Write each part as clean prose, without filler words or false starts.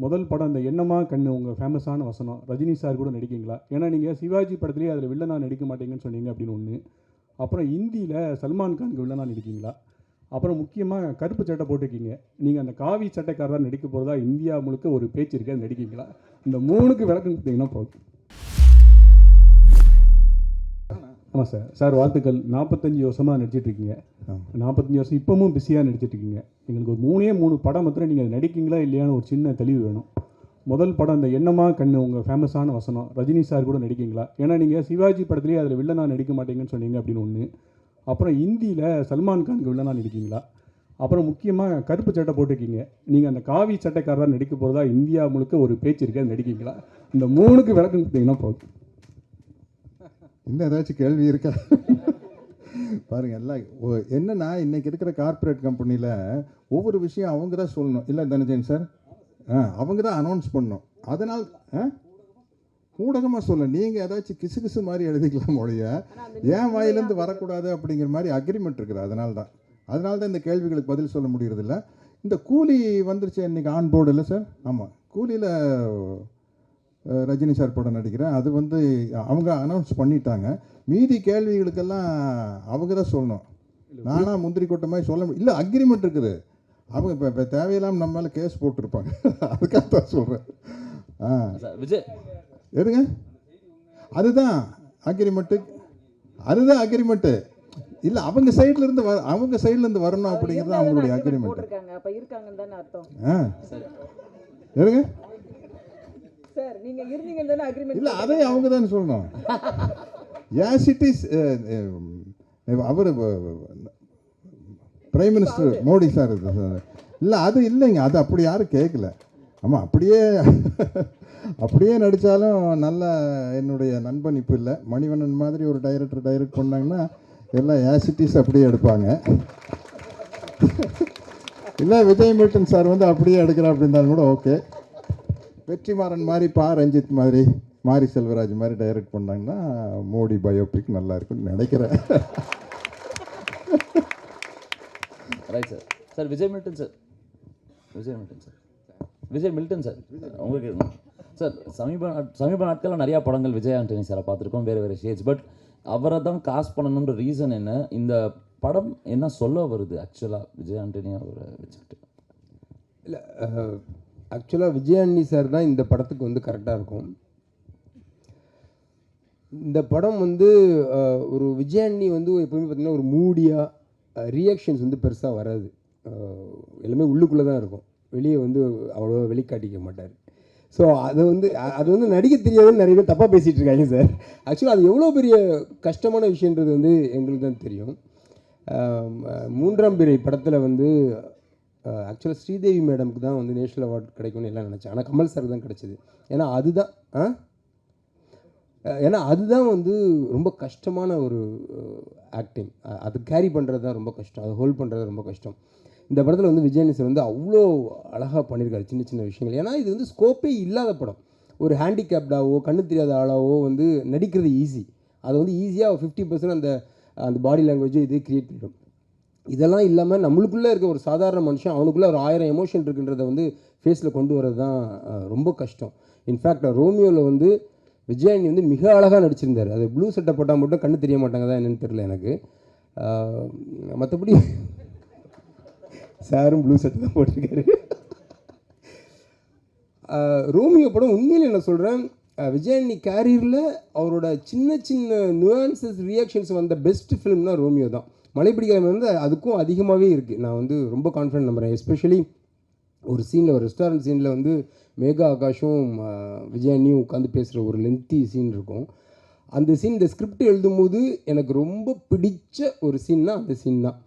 முதல் படம் இந்த எண்ணமா கண்ணு உங்கள் ஃபேமஸான வசனம் ரஜினி சார் கூட நடிக்கீங்களா? ஏன்னா நீங்கள் சிவாஜி படத்துலேயே அதில் வில்லனா நடிக்க மாட்டீங்கன்னு சொன்னீங்க அப்படின்னு ஒன்று. அப்புறம் ஹிந்தியில் சல்மான் கானுக்கு வில்லனா நடிக்கீங்களா? அப்புறம் முக்கியமாக கருப்பு சட்டை போட்டிருக்கீங்க, நீங்கள் அந்த காவி சட்டைக்காரராக நடிக்க போகிறதா இந்தியா முழுக்க ஒரு பேச்சு இருக்கு, அது நடிக்கீங்களா? இந்த மூணுக்கு விளக்கம் கொடுத்தீங்கன்னா போதும். ஆமாம் சார். சார் வாழ்த்துக்கள். 45 வருஷமாக நடிச்சிட்ருக்கீங்க. 45 வருஷம் இப்போவும் பிஸியாக நடிச்சிட்ருக்கீங்க. எங்களுக்கு ஒரு 3 படம் மாத்திரம் நீங்கள் அது நடிக்கீங்களா இல்லையான்னு ஒரு சின்ன தெளிவு வேணும். முதல் படம் இந்த எண்ணமா கண்ணு உங்கள் ஃபேமஸான வசனம் ரஜினி சார் கூட நடிக்கீங்களா? ஏன்னா நீங்கள் சிவாஜி படத்துலேயே அதில் வில்லனா நடிக்க மாட்டீங்கன்னு சொன்னீங்க அப்படின்னு ஒன்று. அப்புறம் ஹிந்தியில் சல்மான் கானுக்கு வில்லனா நடிக்கீங்களா? அப்புறம் முக்கியமாக கருப்பு சட்டை போட்டிருக்கீங்க, நீங்கள் அந்த காவி சட்டைக்காரராக நடிக்க போகிறதா இந்தியா முழுக்க ஒரு பேச்சு இருக்கு, அது நடிக்கீங்களா? இந்த மூணுக்கு விளக்கம் கொடுத்தீங்கன்னா போதும். இன்னும் ஏதாச்சும் கேள்வி இருக்கா? பாருங்கள், எல்லாம் என்னென்னா இன்றைக்கி இருக்கிற கார்ப்பரேட் கம்பெனியில் ஒவ்வொரு விஷயம் அவங்க தான் சொல்லணும். இல்லை தனஜெயின் சார், அவங்க தான் அனௌன்ஸ் பண்ணணும். அதனால் ஊடகமாக சொல்ல நீங்கள் ஏதாச்சும் கிசு கிசு மாதிரி எழுதிக்கலாம் மொழிய, ஏன் வாயிலேருந்து வரக்கூடாது அப்படிங்கிற மாதிரி அக்ரிமெண்ட் இருக்குது. அதனால தான் இந்த கேள்விகளுக்கு பதில் சொல்ல முடியறதில்ல. இந்த கூலி வந்துருச்சு இன்றைக்கி ஆன் போர்டு இல்லை சார்? ஆமாம், கூலியில் ரஜினி சார் படம் நடிக்கிறேன். அது வந்து அவங்க அனௌன்ஸ் பண்ணிட்டாங்க. மீதி கேள்விகளுக்கெல்லாம் அவங்க தான் சொல்லணும். நானாக முந்திரி கொட்ட மாதிரி சொல்ல இல்லை, அக்ரிமெண்ட் இருக்குது. அவங்க இப்போ தேவையில்லாமல் நம்ம மேலே கேஸ் போட்டிருப்பாங்க. அதுக்காக தான் சொல்கிறேன். விஜய் எதுங்க? அதுதான் அக்ரிமெண்ட்டு. இல்லை, அவங்க சைட்லேருந்து வரணும் அப்படிங்கிறது அவங்களுடைய அக்ரிமெண்ட். எதுங்க? இல்லை, அதையும் அவங்க தான் சொல்லணும். As it is. அவர் பிரைம் மினிஸ்டர் மோடி சார் இல்லை, அது இல்லைங்க, அது அப்படி யாரும் கேட்கல. ஆமாம், அப்படியே நடித்தாலும் நல்ல என்னுடைய நண்பன் இப்போ இல்லை, மணிவண்ணன் மாதிரி ஒரு டைரக்ட் பண்ணாங்கன்னா எல்லாம் ஏஸ் இட் இஸ் அப்படியே எடுப்பாங்க. இல்லை, விஜய் மில்டன் சார் வந்து அப்படியே எடுக்கிறா அப்படின்னாலும் கூட ஓகே. வெற்றிமாறன் மாதிரி, ரஞ்சித் மாதிரி, மாரி செல்வராஜ் மாதிரி டைரக்ட் பண்ணாங்கன்னா மோடி பயோபிக் நல்லா இருக்குன்னு நினைக்கிறேன். Right sir. Sir Vijay Milton sir உங்களுக்கு சார் சமீப நாட்களில் நிறையா படங்கள் விஜய் ஆண்டனி சாரை பார்த்துருக்கோம், வேறு ஷேட்ஸ். பட் அவரை தான் காஸ்ட் பண்ணணுன்ற ரீசன் என்ன? இந்த படம் என்ன சொல்ல வருது ஆக்சுவலாக விஜய் ஆண்டனி அவரை வச்சுக்கிட்டு? இல்லை, ஆக்சுவலாக விஜய் ஆண்டனி சார் தான் இந்த படத்துக்கு வந்து கரெக்டாக இருக்கும். இந்த படம் வந்து ஒரு விஜய் ஆண்டனி வந்து எப்போவுமே பார்த்திங்கன்னா ஒரு மூடியாக ரியாக்ஷன்ஸ் வந்து பெருசாக வராது. எல்லாமே உள்ளுக்குள்ளே தான் இருக்கும், வெளியே வந்து அவ்வளோ வெளிக்காட்டிக்க மாட்டார். ஸோ அது வந்து நடிக்க தெரியாதுன்னு நிறைய பேர் தப்பாக பேசிகிட்டு இருக்காங்க சார். ஆக்சுவலாக அது எவ்வளோ பெரிய கஷ்டமான விஷயன்றது வந்து எங்களுக்கு தான் தெரியும். மூன்றாம் பிறை படத்தில் வந்து ஆக்சுவலாக ஸ்ரீதேவி மேடமுக்கு தான் வந்து நேஷ்னல் அவார்டு கிடைக்கும்னு எல்லாம் நினச்சேன். ஆனால் கமல் சார் தான் கிடச்சிது. ஏன்னா அதுதான் வந்து ரொம்ப கஷ்டமான ஒரு ஆக்டிங். அது கேரி பண்ணுறது தான் ரொம்ப கஷ்டம், அது ஹோல்ட் பண்ணுறது ரொம்ப கஷ்டம். இந்த படத்தில் வந்து விஜய் சார் வந்து அவ்வளோ அழகாக பண்ணியிருக்காரு சின்ன சின்ன விஷயங்கள். ஏன்னா இது வந்து ஸ்கோப்பே இல்லாத படம். ஒரு ஹேண்டிகேப்டாவோ கண்ணு தெரியாத ஆளாவோ வந்து நடிக்கிறது ஈஸி. அதை வந்து ஈஸியாக 50% அந்த பாடி லாங்குவேஜ் இது க்ரியேட் பண்ணிடும். இதெல்லாம் இல்லாமல் நம்மளுக்குள்ளே இருக்க ஒரு சாதாரண மனுஷன் அவனுக்குள்ளே ஒரு 1000 எமோஷன் இருக்குன்றதை வந்து ஃபேஸில் கொண்டு வரது தான் ரொம்ப கஷ்டம். இன்ஃபேக்ட் ரோமியோவில் வந்து விஜயானி வந்து மிக அழகாக நடிச்சிருந்தார். அது ப்ளூ சட்டை போட்டால் மட்டும் கண்ணு தெரிய மாட்டாங்க தான் என்னென்னு தெரியல எனக்கு. மற்றபடி சாரும் ப்ளூ சட்டை தான் போட்டிருக்காரு. ரோமியோ படம் உண்மையில் என்ன சொல்கிறேன், விஜயானி கேரியரில் அவரோட சின்ன சின்ன நுவான்சஸ் ரியாக்ஷன்ஸ் வந்த பெஸ்ட் ஃபிலிம்னா ரோமியோ தான். மலைப்பிடிக்காமல் வந்து அதுக்கும் அதிகமாகவே இருக்குது. நான் வந்து ரொம்ப கான்ஃபிடென்ட் நம்புகிறேன். எஸ்பெஷலி ஒரு சீனில், ஒரு ரெஸ்டாரண்ட் சீனில் வந்து மேகா ஆகாஷும் விஜயானியும் உட்காந்து பேசுகிற ஒரு லென்த்தி சீன் இருக்கும். அந்த சீன் இந்த ஸ்கிரிப்ட் எழுதும்போது எனக்கு ரொம்ப பிடிச்ச ஒரு சீன்னா அந்த சீன் தான்.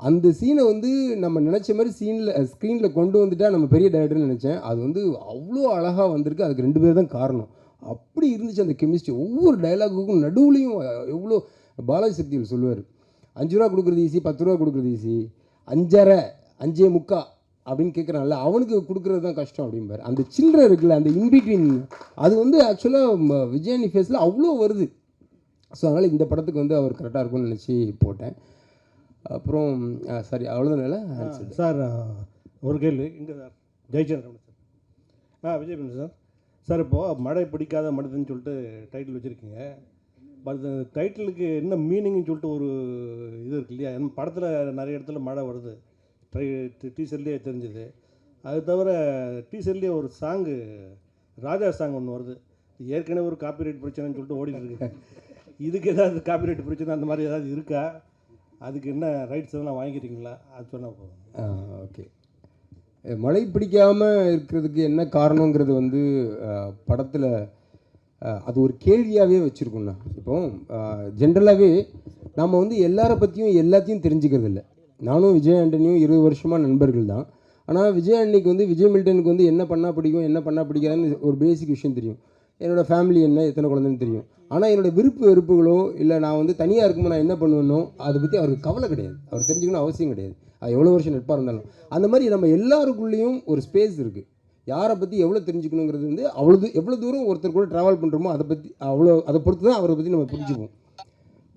அந்த சீனை வந்து நம்ம நினச்ச மாதிரி ஸ்க்ரீனில் கொண்டு வந்துட்டால் நம்ம பெரிய டைரக்டர்னு நினச்சேன். அது வந்து அவ்வளோ அழகாக வந்திருக்கு. அதுக்கு 2 பேர் தான் காரணம். அப்படி இருந்துச்சு அந்த கெமிஸ்ட்ரி. ஒவ்வொரு டைலாகுக்கும் நடுவுலையும் எவ்வளோ பாலாஜி சக்திகள் சொல்லுவார், 5 ரூபா கொடுக்குறது ஈஸி, 10 ரூபா கொடுக்குறது ஈஸி, 5.5 5.25 அப்படின்னு கேட்குறான்ல, அவனுக்கு கொடுக்குறது தான் கஷ்டம் அப்படிம்பார். அந்த சில்லறை இருக்குல்ல, அந்த இன்பிட்வீன், அது வந்து ஆக்சுவலாக விஜயானி ஃபேஸில் அவ்வளோ வருது. ஸோ அதனால் இந்த படத்துக்கு வந்து அவர் கரெக்டாக இருக்கும்னு நினச்சி போட்டேன். அப்புறம் சரி, அவ்வளோதான சார். ஒரு கேள்வி இங்கே ஜெயச்சந்திரன் சார், விஜய் பண்ணு சார். சார் இப்போது மழை பிடிக்காத மனிதன் சொல்லிட்டு டைட்டில் வச்சுருக்கீங்க. பட் இந்த டைட்டிலுக்கு என்ன மீனிங்னு சொல்லிட்டு ஒரு இது இருக்கு இல்லையா? நம்ம படத்தில் நிறைய இடத்துல மழை வருது, டீசர்லேயே தெரிஞ்சுது. அது தவிர டீசர்லேயே ஒரு சாங்கு, ராஜா சாங் ஒன்று வருது. ஏற்கனவே ஒரு காப்பிரைட் பிரச்சனைன்னு சொல்லிட்டு ஓடிட்டு இருக்கு. இதுக்கு ஏதாவது காப்பிரைட் பிரச்சனை அந்த மாதிரி ஏதாவது இருக்கா? அதுக்கு என்ன ரைட்ஸ் எல்லாம் வாங்கிக்கிறீங்களா? அது சொன்னால் போதும். ஓகே. மழை பிடிக்காமல் இருக்கிறதுக்கு என்ன காரணங்கிறது வந்து படத்தில் அது ஒரு கேள்வியாகவே வச்சுருக்கோண்ணா. இப்போ ஜென்ரலாகவே நம்ம வந்து எல்லாரை பற்றியும் எல்லாத்தையும் தெரிஞ்சுக்கிறது இல்லை. நானும் விஜய் ஆண்டனியும் 20 வருஷமாக நண்பர்கள் தான். ஆனால் விஜய் ஆண்டனிக்கு வந்து விஜய் மில்டனுக்கு வந்து என்ன பண்ணால் பிடிக்கும், என்ன பண்ணால் பிடிக்காதுன்னு ஒரு பேசிக் விஷயம் தெரியும். என்னோடய ஃபேமிலி என்ன, எத்தனை குழந்தைன்னு தெரியும். ஆனால் என்னோடய விருப்பு வெறுப்புகளோ இல்லை நான் வந்து தனியாக இருக்கும்போது நான் என்ன பண்ணுவேனோ அதை பற்றி அவருக்கு கவலை கிடையாது. அவர் தெரிஞ்சுக்கணும் அவசியம் கிடையாது. அது எவ்வளோ வருஷம் நட்பாக இருந்தாலும். அந்த மாதிரி நம்ம எல்லாருக்குள்ளேயும் ஒரு ஸ்பேஸ் இருக்குது. யாரை பற்றி எவ்வளோ தெரிஞ்சுக்கணுங்கிறது வந்து எவ்வளோ தூரம் ஒருத்தர் கூட ட்ராவல் பண்ணுறோமோ அதை பற்றி அதை பொறுத்து தான் அவரை பற்றி நம்ம புரிஞ்சுப்போம்.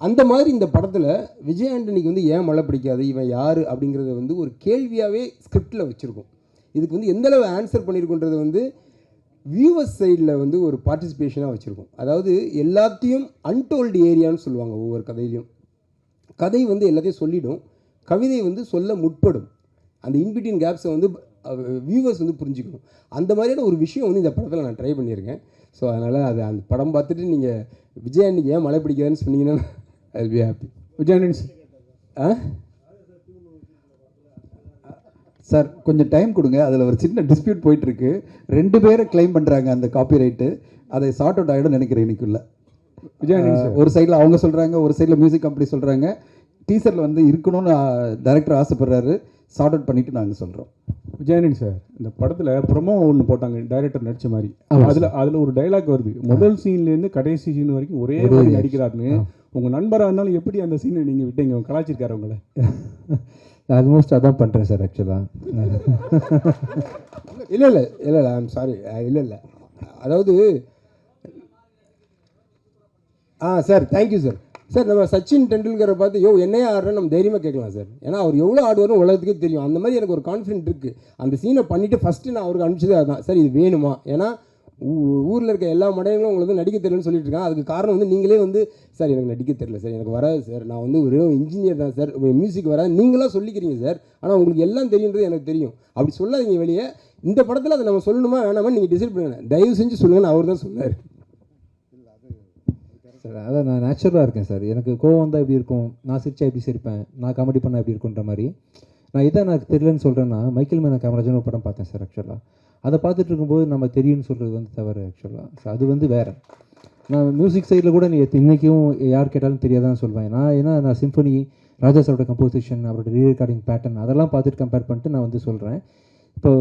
அந்த மாதிரி இந்த படத்தில் விஜய் ஆண்டனிக்கு வந்து ஏன் மழை பிடிக்காது, இவன் யார் அப்படிங்கிறத வந்து ஒரு கேள்வியாகவே ஸ்கிரிப்டில் வச்சுருக்கோம். இதுக்கு வந்து எந்தளவு ஆன்சர் பண்ணியிருக்கோன்றது வந்து வியூவர்ஸ் சைடில் வந்து ஒரு பார்ட்டிசிபேஷனாக வச்சுருக்கோம். அதாவது எல்லாத்தையும் அன்டோல்டு ஏரியான்னு சொல்லுவாங்க. ஒவ்வொரு கதையிலையும் கதை வந்து எல்லாத்தையும் சொல்லிடும், கவிதை வந்து சொல்ல முற்படும். அந்த இன்பிட்வீன் கேப்ஸை வந்து வியூவர்ஸ் வந்து புரிஞ்சுக்கணும். அந்த மாதிரியான ஒரு விஷயம் வந்து இந்த படத்தில் நான் ட்ரை பண்ணியிருக்கேன். ஸோ அதனால் அது அந்த படம் பார்த்துட்டு நீங்கள் விஜய் அன்னைக்கு ஏன் மழை பிடிக்காதுன்னு சொன்னீங்கன்னா I will be happy. Vijay Antony sir கொஞ்சம் டைம் கொடுங்க. அதில் ஒரு சின்ன டிஸ்பியூட் போயிட்டுருக்கு. 2 பேரை கிளைம் பண்ணுறாங்க அந்த காப்பிரைட்டு. அதை சார்ட் அவுட் ஆகிடும் நினைக்கிறேன் இன்னைக்குள்ள. விஜய் ஆண்டனி சார், ஒரு சைடில் அவங்க சொல்கிறாங்க, ஒரு சைடில் மியூசிக் கம்பெனி சொல்கிறாங்க. டீசரில் வந்து இருக்கணும்னு டைரக்டர் ஆசைப்படுறாரு. சார்ட் அவுட் பண்ணிவிட்டு நாங்கள் சொல்கிறோம். விஜய் ஆண்டனி சார், இந்த படத்தில் ப்ரொமோ ஒன்று போட்டாங்க டைரக்டர் நடித்த மாதிரி. அதில் ஒரு டைலாக் வருது, முதல் சீன்லேருந்து கடைசி சீன் வரைக்கும் ஒரே மாதிரி நடிக்கிறாருன்னு. உங்கள் நண்பராக இருந்தாலும் எப்படி அந்த சீனை நீங்கள் விட்டீங்க? கலாச்சிருக்காரு உங்களை? ஆல்மோஸ்ட் அதான் பண்ணுறேன் சார் ஆக்சுவலாக. இல்லை ஐம் சாரி. இல்லை அதாவது சார் தேங்க்யூ சார். சார் நம்ம சச்சின் டெண்டுல்கரை பார்த்து என்னையே ஆடுறேன்னு நம்ம தைரியமாக கேட்கலாம் சார். ஏன்னா அவர் எவ்வளோ ஆடுவாரும் உலகத்துக்கே தெரியும். அந்த மாதிரி எனக்கு ஒரு கான்ஃபிடென்ட் இருக்குது. அந்த சீனை பண்ணிவிட்டு ஃபஸ்ட்டு நான் அவருக்கு அனுப்பிச்சதே அதுதான். சார் இது வேணுமா? ஏன்னா ஊரில் இருக்க எல்லா மடையங்களும் உங்களுக்கு வந்து நடிக்க தெரியலன்னு சொல்லிட்டு இருக்காங்க. அதுக்கு காரணம் வந்து நீங்களே வந்து சார் எனக்கு நடிக்க தெரியல சார், எனக்கு வராது சார், நான் வந்து ஒரு இன்ஜினியர் தான் சார், மியூசிக் வராது நீங்களாம் சொல்லிக்கிறீங்க சார், ஆனால் உங்களுக்கு எல்லாம் தெரியுன்றது எனக்கு தெரியும். அப்படி சொல்லாதீங்க வெளியே. இந்த படத்தில் அதை நம்ம சொல்லணுமா வேணாமா நீங்கள் டிசைட் பண்ணுங்க. தயவு செஞ்சு சொல்லுங்கன்னு அவர் தான் சொன்னார் சார். அதான் நான் நேச்சுரலாக இருக்கேன் சார். எனக்கு கோவம் வந்தால் எப்படி இருக்கும், நான் சிரிச்சா எப்படி சிரிப்பேன், நான் காமெடி பண்ணால் எப்படி இருக்குன்ற மாதிரி. நான் இதான் எனக்கு தெரியலன்னு சொல்கிறேன்னா, மைக்கேல் மேன காமராஜன் ஒரு படம் பார்த்தேன் சார். ஆக்சுவலாக அதை பார்த்துட்டு இருக்கும்போது நம்ம தெரியும்னு சொல்கிறது வந்து தவறு ஆக்சுவலாக. ஸோ அது வந்து வேறு. நான் மியூசிக் சைடில் கூட நீ இன்றைக்கும் யார் கேட்டாலும் தெரியாதான்னு சொல்வேன். நான் சிம்பனி, ராஜா சாரோட கம்போசிஷன், அவரோட ரீரெக்கார்டிங் பேட்டர்ன் அதெல்லாம் பார்த்துட்டு கம்பேர் பண்ணிட்டு நான் வந்து சொல்கிறேன். இப்போ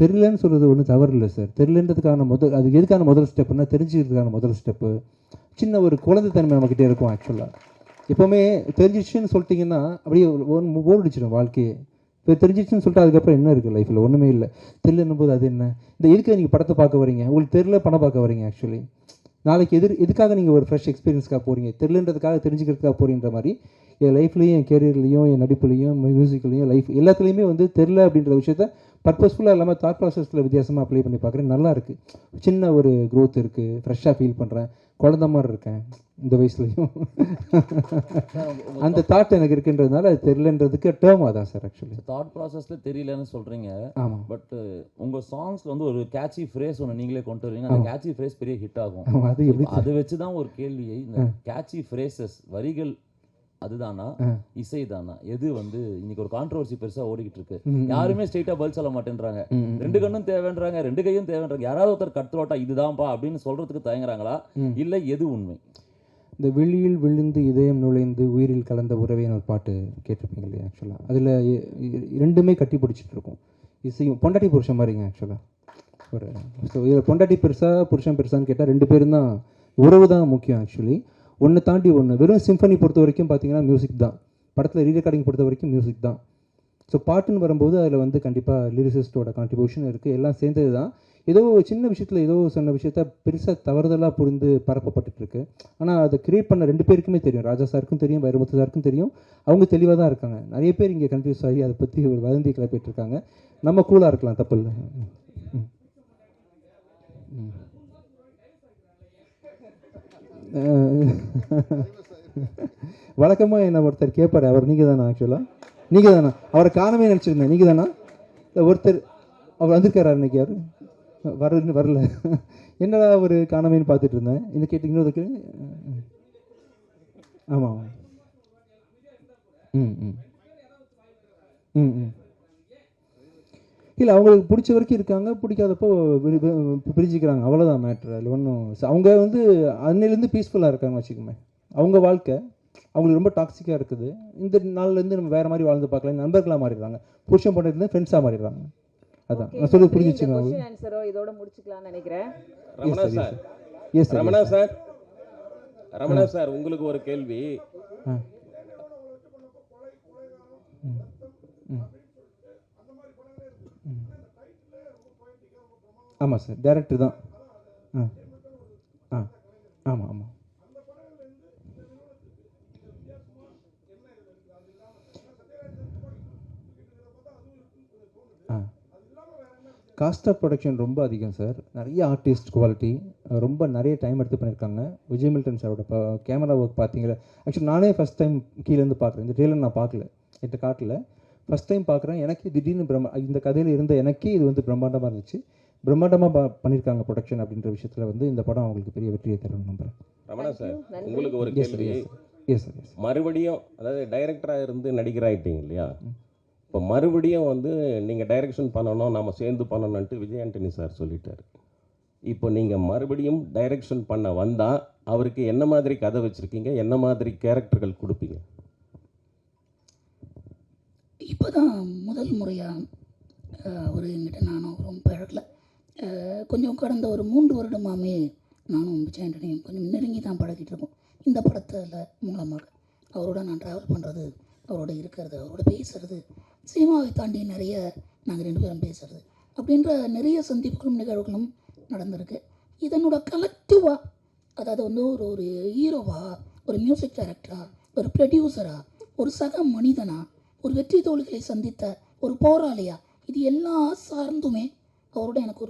தெரியலன்னு சொல்கிறது ஒன்றும் தவறு இல்லை சார். தெரியலன்றதுக்கான அது எதுக்கான முதல் ஸ்டெப்புன்னா தெரிஞ்சுக்கிறதுக்கான முதல் ஸ்டெப்பு சின்ன ஒரு குழந்தைத்தன்மை நம்மக்கிட்டே இருக்கும். ஆக்சுவலாக எப்போவுமே தெரிஞ்சிச்சுன்னு சொல்லிட்டிங்கன்னா அப்படியே போர் அடிச்சிடும் வாழ்க்கையே. இப்போ தெரிஞ்சிச்சுன்னு சொல்லிட்டு அதுக்கப்புறம் என்ன இருக்குது லைஃப்பில்? ஒன்றுமே இல்லை. தெரியலன்னும் போது அது என்ன, இந்த எதுக்கு நீங்கள் படத்தை பார்க்க வரீங்க? உங்களுக்கு தெரியல படம் பார்க்க வரீங்க. ஆக்சுவலி நாளைக்கு எதுக்காக நீங்கள் ஒரு ஃப்ரெஷ் எக்ஸ்பீரியன்ஸ்க்காக போகிறீங்க? தெரியலன்றதுக்காக தெரிஞ்சுக்கிறதுக்காக போகிறீன்ற மாதிரி என் லைஃப்லேயும், என் கேரியர்லேயும், என் நடிப்புலையும், மியூசிக்லையும், லைஃப் எல்லாத்துலேயுமே வந்து தெரியல அப்படின்ற விஷயத்த பர்பஸ்ஃபுல்லாக இல்லாமல் தாட் ப்ராசஸில் வித்தியாசமாக அப்ளை பண்ணி பார்க்குறேன். நல்லா இருக்குது. சின்ன ஒரு க்ரோத் இருக்குது. ஃப்ரெஷ்ஷாக ஃபீல் பண்ணுறேன். குழந்த மாதிரி இருக்கேன் இந்த வயசுலையும். அந்த தாட் எனக்கு இருக்குன்றதுனால அது தெரியலன்றதுக்கு டேர்ம் அதான் சார். ஆக்சுவலி தாட் ப்ராசஸ்ல தெரியலன்னு சொல்றீங்க. ஆமாம். பட் உங்க சாங்ஸ்ல வந்து ஒரு கேட்சி ஃப்ரேஸ் ஒன்று நீங்களே கொண்டு வருவீங்க. அந்த கேட்சி ஃப்ரேஸ் பெரிய ஹிட் ஆகும். அது எப்படி அதை வச்சு தான் ஒரு கேள்வியை, இந்த கேட்சி ஃப்ரேசஸ் வரிகள் அதுதானா இசைதானா எது வந்து இன்னைக்கு ஒரு கான்ட்ரோவர்சி பெருசா ஓடிக்கிட்டு இருக்கு. யாருமே ஸ்ட்ரெயிட்டா பதில் சொல்ல மாட்டேன்றாங்க. 2 கண்ணும் தேவைன்றாங்க, 2 கையும் தேவைன்றாங்க. யாராவது ஒருத்தர் கட்டுரோட்டா இதுதான்ப்பா அப்படின்னு சொல்றதுக்கு தயங்குறாங்களா இல்ல எது உண்மை? இந்த வெளியில் விழுந்து இதயம் நுழைந்து உயிரில் கலந்த உறவேன்னு ஒரு பாட்டு கேட்டிருப்பீங்க இல்லையா? ஆக்சுவலாக அதில் 2மே கட்டி பிடிச்சிட்டு இருக்கும். இசையும் பொண்டாட்டி புருஷன் மாதிரிங்க. ஆக்சுவலாக ஒரு ஸோ இதில் பொண்டாட்டி பெருசா புருஷன் பெருசான்னு கேட்டால் 2 பேரும் தான், உறவு தான் முக்கியம். ஆக்சுவலி ஒன்று தாண்டி ஒன்று. வெறும் சிம்பனி பொறுத்த வரைக்கும் பார்த்தீங்கன்னா மியூசிக் தான். படத்தில் ரீரெக்கார்டிங் பொறுத்த வரைக்கும் மியூசிக் தான். ஸோ பாட்டுன்னு வரும்போது அதில் வந்து கண்டிப்பாக லிரிசிஸ்டோட கான்ட்ரிபியூஷன் இருக்குது. எல்லாம் சேர்ந்தது தான். ஏதோ ஒரு சின்ன விஷயத்தில் ஏதோ சொன்ன விஷயத்த பெருசாக தவறுதலாக புரிந்து பரப்பப்பட்டுருக்கு. ஆனால் அதை கிரியேட் பண்ண 2 பேருக்குமே தெரியும். ராஜா சாருக்கும் தெரியும், வைரமுத்து சாருக்கும் தெரியும். அவங்க தெளிவாக தான் இருக்காங்க. நிறைய பேர் இங்கே கன்ஃபியூஸ் ஆகி அதை பற்றி ஒரு வதந்தி கிளப்பிட்டு இருக்காங்க. நம்ம கூலாக இருக்கலாம், தப்பு இல்லை. வழக்கமாக என்ன ஒருத்தர் கேட்பாரு, அவர் நீங்கள் தானா? ஆக்சுவலாக நீங்கள் தானா? அவரை காணவே நினச்சிருந்தேன். நீங்கள் தானா? இல்லை ஒருத்தர் அவர் வந்திருக்காரா இன்னைக்கு? யார் வரல? என்னடா ஒரு காணாமேன்னு பார்த்துட்டு இருந்தேன். இந்த கேட்டிங்கன்னா ஆமாம். ம் ம் ம் ம் இல்லை, அவங்களுக்கு பிடிச்ச வரைக்கும் இருக்காங்க, பிடிக்காதப்போ பிரிஞ்சுக்கிறாங்க, அவ்வளோதான் மேட்ரு. அதில் ஒன்றும் அவங்க வந்து அன்னையிலேருந்து பீஸ்ஃபுல்லாக இருக்காங்க வச்சுக்கோமே. அவங்க வாழ்க்கை அவங்களுக்கு ரொம்ப டாக்ஸிக்காக இருக்குது. இந்த நாள்லேருந்து நம்ம வேறு மாதிரி வாழ்ந்து பார்க்கலாம். நண்பர்களாக மாறிடுறாங்க, புருஷன் பண்ணுறது ஃப்ரெண்ட்ஸாக மாறிடுறாங்க. அதான் நான் சொல்லி புரிஞ்சிச்சுங்க. இதோட முடிச்சுக்கலாம்னு நினைக்கிறேன். ரமணா சார் உங்களுக்கு ஒரு கேள்வி. ஆமாம் சார், டேரக்டர் தான். ஆமாம் ஆமாம். காஸ்ட் ஆஃப் ப்ரொடக்ஷன் ரொம்ப அதிகம் சார். நிறைய ஆர்டிஸ்ட் குவாலிட்டி, ரொம்ப நிறைய டைம் எடுத்து பண்ணியிருக்காங்க. விஜய் மில்டன் சாரோட கேமரா ஒர்க் பார்த்தீங்களா? ஆக்சுவலி நானே ஃபஸ்ட் டைம் கீழேருந்து பார்க்குறேன். இந்த ட்ரெயிலர் நான் பார்க்கல, என்கிட்ட காட்டல. ஃபஸ்ட் டைம் பார்க்குறேன். எனக்கு திடீர்னு இந்த கதையில் இருந்த எனக்கே இது வந்து பிரம்மாண்டமாக இருந்துச்சு. பிரம்மாண்டமாக பண்ணியிருக்காங்க ப்ரொடக்ஷன் அப்படின்ற விஷயத்தில் வந்து இந்த படம் அவங்களுக்கு பெரிய வெற்றியை தரும்னு நம்புகிறேன். ரமணா சார் உங்களுக்கு ஒரு கேள்வி. Yes sir. மறுபடியும் அதாவது டைரக்டராக இருந்து நடிகராயிட்டீங்க இல்லையா? இப்போ மறுபடியும் வந்து நீங்கள் டைரக்ஷன் பண்ணணும், நம்ம சேர்ந்து பண்ணணுன்ட்டு விஜய் ஆண்டனி சார் சொல்லிட்டாரு. இப்போ நீங்கள் மறுபடியும் டைரக்ஷன் பண்ண வந்தால் அவருக்கு என்ன மாதிரி கதை வச்சுருக்கீங்க, என்ன மாதிரி கேரக்டர்கள் கொடுப்பீங்க? இப்போ தான் முதல் முறையாக அவர் என்கிட்ட நானும் ரொம்ப பழகலை. கொஞ்சம் கடந்த ஒரு 3 வருடமாகவே நானும் விஜய் ஆண்டனியும் கொஞ்சம் நெருங்கி தான் பழகிட்டு இருக்கோம். இந்த படத்தில் மூலமாக அவரோட நான் ட்ராவல் பண்ணுறது, அவரோட இருக்கிறது, அவரோட பேசுகிறது, சினிமாவை தாண்டி நிறைய நாங்கள் 2 பேரும் பேசுகிறது அப்படின்ற நிறைய சந்திப்புகளும் நிகழ்வுகளும் நடந்திருக்கு. இதனோட கலெக்டிவாக, அதாவது வந்து ஒரு ஹீரோவாக, ஒரு மியூசிக் டைரக்டராக, ஒரு ப்ரொடியூசராக, ஒரு சக மனிதனாக, ஒரு வெற்றி தோல்விகளை சந்தித்த ஒரு போராளியா, இது எல்லா சார்ந்துமே அவரோட எனக்கு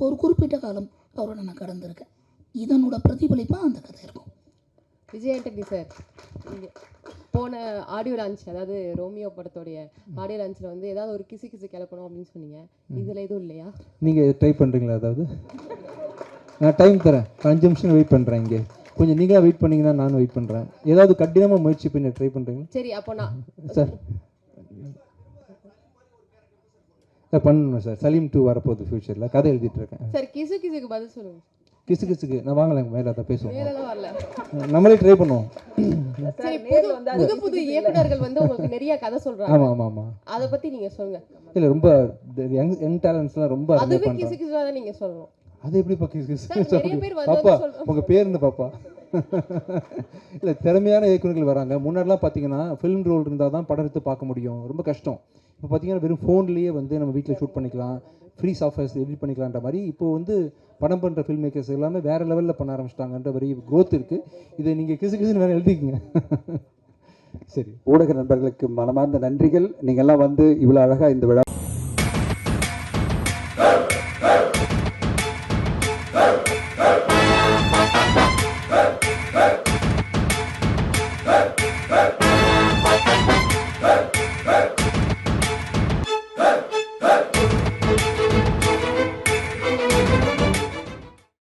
ஒரு குறிப்பிட்ட காலம் அவரோட நான் கடந்திருக்கேன். இதனோட பிரதிபலிப்பாக அந்த கதை இருக்கும். விஜய் ஆண்டனி சார், போன ஆடியோ லான்ச், அதாவது ரோமியோ படத்தோடைய ஆடியோ லான்ச்சில் வந்து ஏதாவது ஒரு கிசு கிளப்பணும் அப்படின்னு சொன்னீங்க. இதில் எதுவும் இல்லையா? நீங்கள் ட்ரை பண்ணுறீங்களா? அதாவது நான் டைம் தரேன், 5 நிமிஷம் வெயிட் பண்ணுறேன். இங்கே கொஞ்சம் நீங்களாக வெயிட் பண்ணிங்கன்னா நானும் வெயிட் பண்ணுறேன். ஏதாவது கடினமாக முயற்சி பண்ணி ட்ரை பண்ணுறீங்களா? சரி, அப்போ நான் சார் பண்ணணும் சார். சலீம் 2 வரப்போகுது ஃபியூச்சரில், கதை எழுதிட்டு இருக்கேன் சார். கிசுக்கு பதில் சொல்லுங்க. கிசுக்கு நான் வாங்கலாம், மேலே அதை பேசுவோம், மேலெல்லாம் வரல, நம்மளே ட்ரை பண்ணுவோம். சரி, புது இயக்குனர்கள் வந்து உங்களுக்கு நிறைய கதை சொல்றாங்க. ஆமாம் ஆமாம் ஆமாம், அதை பற்றி நீங்கள் சொல்லுங்க. இல்லை, ரொம்ப யங் டேலண்ட்ஸ்லாம் ரொம்ப அதுவே கிசுக்கு தான் நீங்கள் சொல்லணும். அது எப்படி பாப்பா உங்கள் பேர் என்ன பாப்பா? இல்லை, திறமையான இயக்குநர்கள் வராங்க. முன்னாடிலாம் பார்த்தீங்கன்னா ஃபிலிம் ரோல் இருந்தால் தான் படம் எடுத்து பார்க்க முடியும், ரொம்ப கஷ்டம். இப்போ பார்த்தீங்கன்னா வெறும் ஃபோன்லேயே வந்து நம்ம வீட்டில் ஷூட் பண்ணிக்கலாம், ஃப்ரீ சாஃப்ட்வேர்ஸ் எடிட் பண்ணிக்கலான்ற மாதிரி இப்போ வந்து படம் பண்ணுற ஃபில்ம் மேக்கர்ஸ் எல்லாமே வேறு லெவலில் பண்ண ஆரம்பிச்சிட்டாங்கன்ற மாதிரி க்ரோத் இருக்குது. இதை நீங்கள் கிசுன்னு வேறு எழுதிக்கிங்க. சரி, ஊடக நண்பர்களுக்கு மனமார்ந்த நன்றிகள். நீங்கள்லாம் வந்து இவ்வளோ அழகாக இந்த விழா